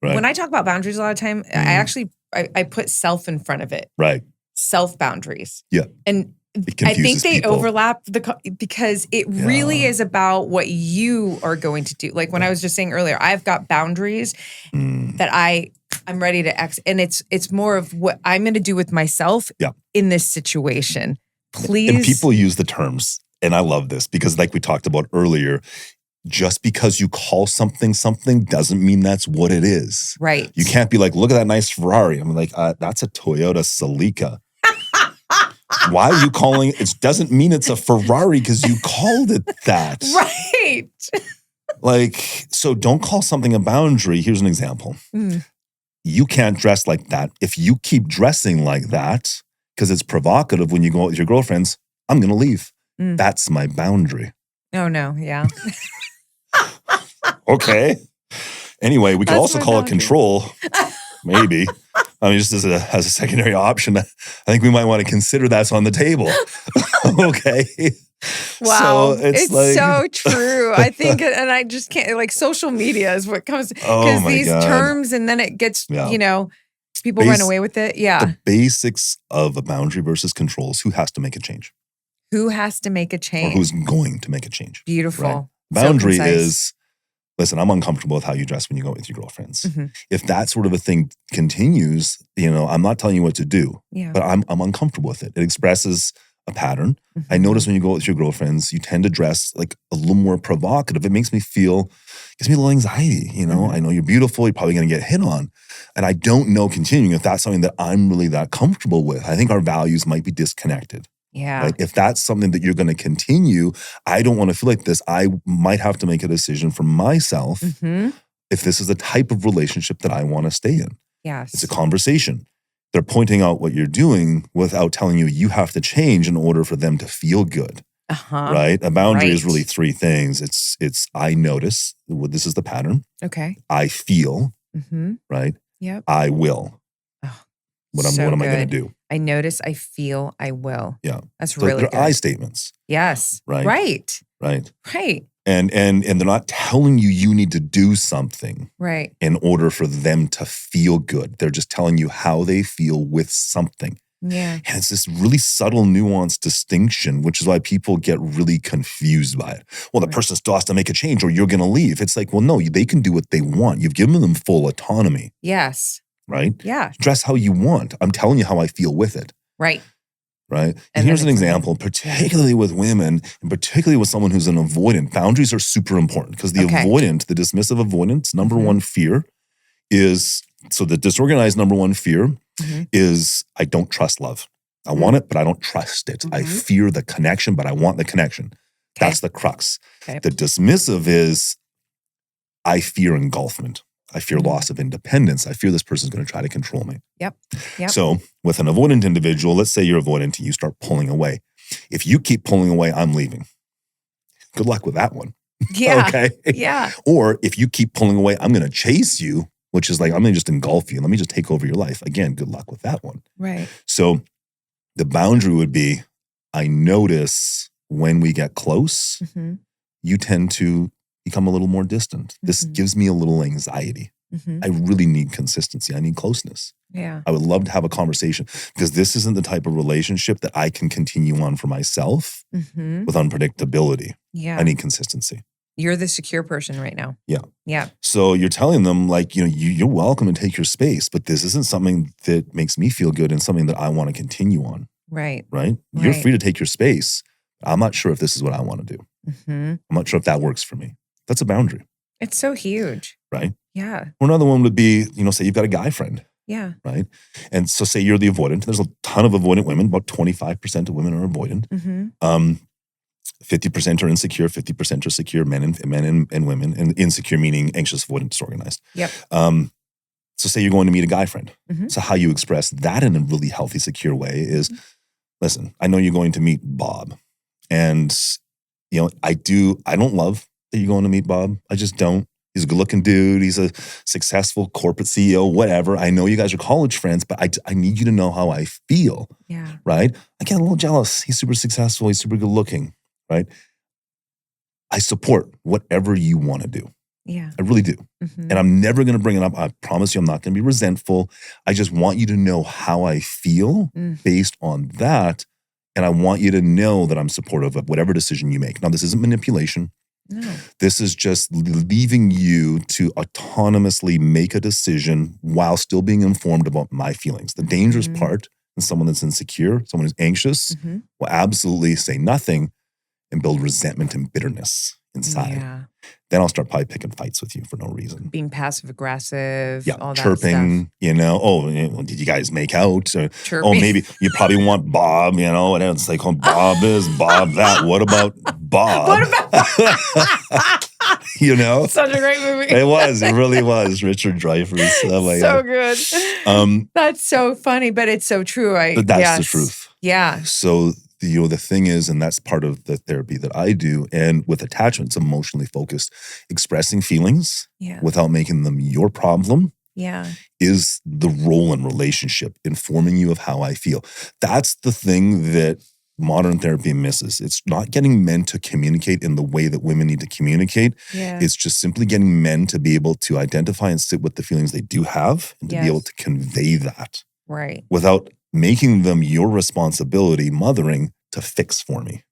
Right. when I talk about boundaries a lot of time, I put self in front of it. Right. Self boundaries. Yeah. And It I think confuses they people. overlap because it really is about what you are going to do. Like when I was just saying earlier, I've got boundaries that I'm ready to and it's more of what I'm going to do with myself in this situation. Please. And people use the terms, and I love this because like we talked about earlier, just because you call something doesn't mean that's what it is. Right. You can't be like, look at that nice Ferrari. I'm like, that's a Toyota Celica. Why are you calling it? It doesn't mean it's a Ferrari because you called it that. Right. Like, so don't call something a boundary. Here's an example. You can't dress like that. If you keep dressing like that, because it's provocative when you go out with your girlfriends, I'm going to leave. That's my boundary. Oh, no. Yeah. Okay. Anyway, we could also call it control. Maybe. I mean, just as a secondary option, I think we might want to consider that's on the table. Okay. Wow. So it's like, so true. I think, and I just can't, like social media is what comes, because these terms and then it gets, people run away with it. Yeah. The basics of a boundary versus control is who has to make a change. Who has to make a change? Or who's going to make a change. Beautiful. Right? Boundary is, listen, I'm uncomfortable with how you dress when you go out with your girlfriends. If that sort of a thing continues, I'm not telling you what to do, but I'm uncomfortable with it. It expresses a pattern. I notice when you go out with your girlfriends, you tend to dress like a little more provocative. It makes me feel, gives me a little anxiety. I know you're beautiful. You're probably going to get hit on. And I don't know continuing if that's something that I'm really that comfortable with. I think our values might be disconnected. Yeah. Like if that's something that you're going to continue, I don't want to feel like this. I might have to make a decision for myself if this is the type of relationship that I want to stay in. Yes. It's a conversation. They're pointing out what you're doing without telling you have to change in order for them to feel good. Right? A boundary is really three things. It's I notice, this is the pattern. Okay. I feel, right? Yep. I will. What am I going to do? I notice, I feel, I will. Yeah. That's So really they're good. I statements. Yes. Right. Right. Right. Right. And they're not telling you need to do something in order for them to feel good. They're just telling you how they feel with something. Yeah. And it's this really subtle, nuanced distinction, which is why people get really confused by it. Well, the person still has to make a change or you're going to leave. It's like, well, no, they can do what they want. You've given them full autonomy. Yes. Right? Yeah. Dress how you want. I'm telling you how I feel with it. Right. Right? And here's an example, particularly with women, and particularly with someone who's an avoidant. Boundaries are super important because the avoidant, the dismissive avoidance, number one fear is, so the disorganized number one fear is I don't trust love. I want it, but I don't trust it. I fear the connection, but I want the connection. That's the crux. The dismissive is I fear engulfment. I fear loss of independence. I fear this person's going to try to control me. Yep. So with an avoidant individual, let's say you're avoidant and you start pulling away. If you keep pulling away, I'm leaving. Good luck with that one. Yeah. Okay. Yeah. Or if you keep pulling away, I'm going to chase you, which is like, I'm going to just engulf you. Let me just take over your life. Again, good luck with that one. Right. So the boundary would be, I notice when we get close, you tend to become a little more distant. This gives me a little anxiety. I really need consistency. I need closeness. Yeah. I would love to have a conversation because this isn't the type of relationship that I can continue on for myself with unpredictability. Yeah. I need consistency. You're the secure person right now. Yeah. Yeah. So you're telling them like, you're welcome to take your space, but this isn't something that makes me feel good and something that I want to continue on. Right. Right? You're free to take your space. I'm not sure if this is what I want to do. I'm not sure if that works for me. That's a boundary. It's so huge. Right? Yeah. Or another one would be, say you've got a guy friend. Yeah. Right? And so say you're the avoidant. There's a ton of avoidant women. About 25% of women are avoidant. 50% are insecure. 50% are secure, men and women. And insecure meaning anxious, avoidant, disorganized. Yep. So say you're going to meet a guy friend. So how you express that in a really healthy, secure way is, listen, I know you're going to meet Bob. And, I don't love that you're going to meet Bob. I just don't. He's a good looking dude. He's a successful corporate CEO, whatever. I know you guys are college friends, but I need you to know how I feel. Yeah. Right? I get a little jealous. He's super successful. He's super good looking. Right? I support whatever you want to do. Yeah. I really do. And I'm never going to bring it up. I promise you I'm not going to be resentful. I just want you to know how I feel based on that. And I want you to know that I'm supportive of whatever decision you make. Now, this isn't manipulation. No. This is just leaving you to autonomously make a decision while still being informed about my feelings. The dangerous part in someone that's insecure, someone who's anxious, will absolutely say nothing and build resentment and bitterness inside. Yeah. Then I'll start probably picking fights with you for no reason. Being passive aggressive, all that chirping, stuff. Oh, did you guys make out? Or, Chirping. maybe you probably want Bob, and it's like, Bob is, Bob that. What about Bob? What about Such a great movie. It really was. Richard Dreyfuss. So good. That's so funny, but it's so true. But that's the truth. Yeah. So the thing is, and that's part of the therapy that I do, and with attachments, emotionally focused, expressing feelings without making them your problem is the role in relationship, informing you of how I feel. That's the thing that modern therapy misses. It's not getting men to communicate in the way that women need to communicate. Yeah. It's just simply getting men to be able to identify and sit with the feelings they do have and to be able to convey that. Right. Without making them your responsibility, mothering, to fix for me.